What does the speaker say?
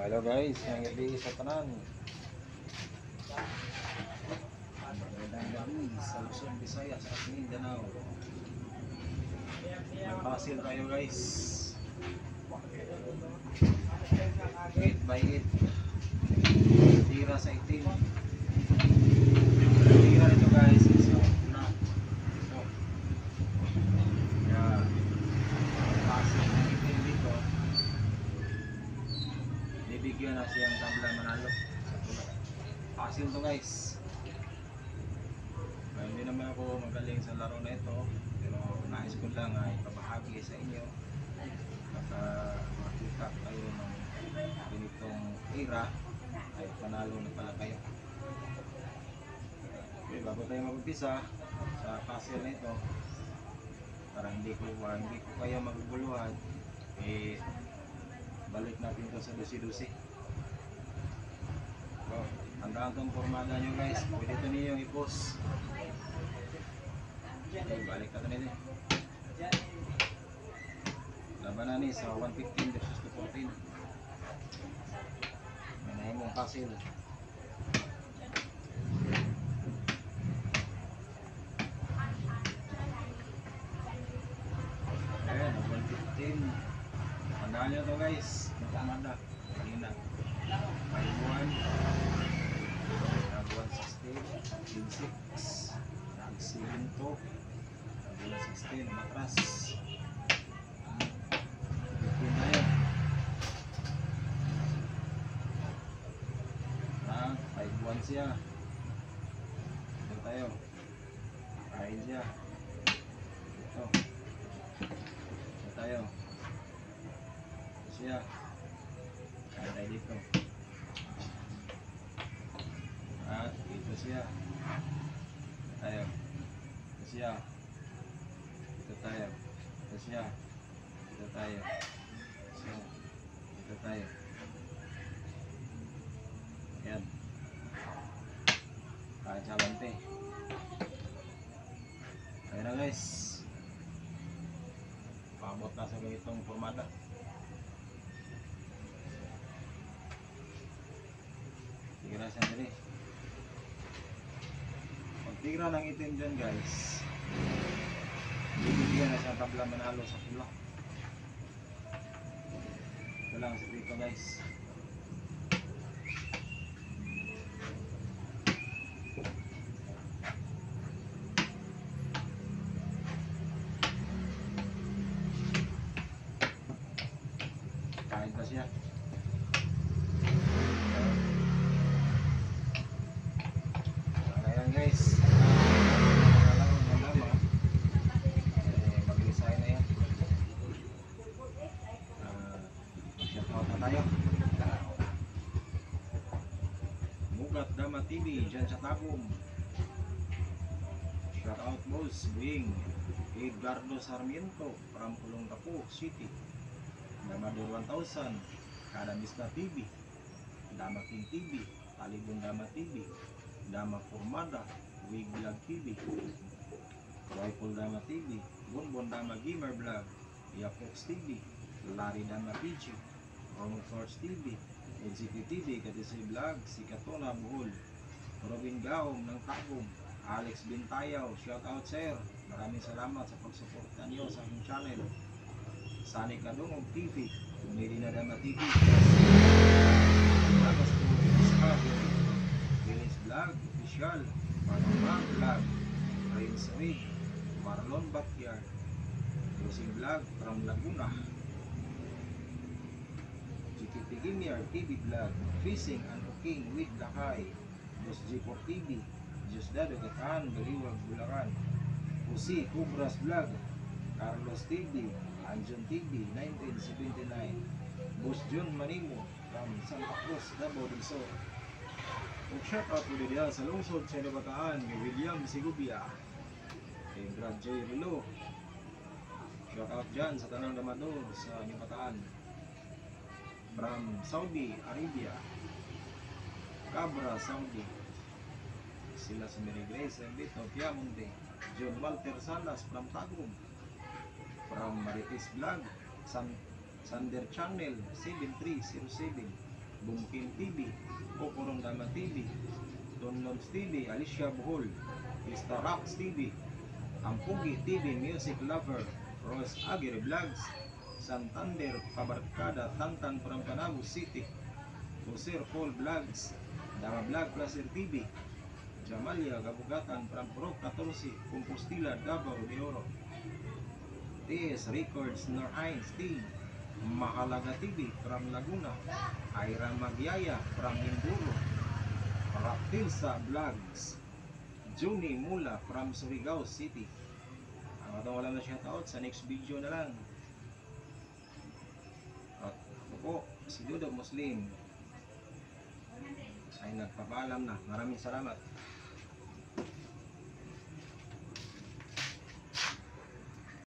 Hello guys, yang gabi sa tanan. Magandang gabi sa Luzon, Visayas at Mindanao. May basil tayo guys. 8 by 8. Tira sa itim. Tira nito guys is na. So, kaya basil na itim dito. Bibigyan na siyang tabla manalo sa pula. Basil to guys. Hindi naman ako magaling sa laro na ito, pero nais ko lang ay pabahagi sa inyo baka makita kayo ng ganitong era ay panalo na pala kayo. Okay, bago tayo mag-umpisa sa puzzle na ito, para hindi ko kayo maguguluhan, balik natin ito sa dusi-dusi. So, tandaan itong formada nyo guys, pwede ito niyo i-post. Okay, balik natin nila. Labanan ni sa 115 versus 214. Manahin mong puzzle. Ayan, 115. Tandaan nyo ito guys, magkamanda. Kanina 5-1, nag-116, 16, nag-7 to, nag-116, matras. Bikin na yun. Nag-5-1 siya. Ito tayo. Kain siya. Ito. Ito tayo. Ito siya. Kain tayo dito. At ito siya. Ito tayo. Ito siya. Ito tayo. Ito siya. Ito tayo. So, ito tayo. Ayan. Kain siya bante. Ayan na guys. Paabot na sa ganitong formada. Tigra siya dali. Pag tigra ng itim dyan guys, bibigyan na siya tabla manalo sa pula. Ito lang sa dito guys. Kain pa siya. Ayan guys. Mag-resign na yan. Mag-shoutout na tayo. Mugat Dama TV dyan sa Tagum. Shoutout Boss Buing Edgardo Sarmiento from Olongapo City. Damador 1000, Kadamista TV, Dama King TV, Talibon Dama TV, Dama Formada, Wig Vlog TV, Rifle Dama TV, Bonbon Dama Gamer Vlog, Yapox TV, Larry Dama PG, Romo Force TV, NCT TV, Katisay Vlog, si Katona Buhol, Robin Gaong ng Tagum, Alex Bintayaw, shoutout sir, maraming salamat sa pagsuporta niyo sa aking channel. Sani Kadungog TV, Medina Dama TV, Tapos po Discovery, Village Vlog Official, Manong Vlog, Prince Wig, Marlon Backyard, Rosing Vlog from Laguna, GTP Gamer TV Vlog, Fishing and Cooking with Lakay, Boss G4 TV, Diosdado Gataan, Baliwag, Bulacan, Usi, Cobras Vlog, Carlos TV, Anjon TV 1979, Boss John Manimo from Santa Cruz, Davao del Sur. Shout out po din sa lungsod sa Bataan kay William Sigubia, kay Brad J. Rilo. Shout out dyan sa Tanang Damador sa Bataan. From Saudi Arabia, Cabra, Saudi. Sila sa Mary Grace and Bito, Piamonte. John Walter Salas from Tagum. From Marites Vlog, Sander Channel 7307, Bumkin TV, Kokorong Dama TV, Don Lobs TV, Alicia Bohol, Mr. Rocks TV, Ampugi TV Music Lover, Rose Aguirre Vlogs, Santander Pabarkada Tantan from Panabo City, Jose Paul Vlogs, Dama Vlog Placer TV, Jamalia Gabugatan from Purok 14, Compostela Davao de Oro, TS Records Norhines Team, Mahalaga TV from Laguna, Ira Magyaya from Mindoro, Raptilsa Vlogs, Juni Mula from Surigao City. Ang atong wala na shoutout sa next video na lang. At ako po, si Dudo Muslim ay nagpapaalam na. Maraming salamat.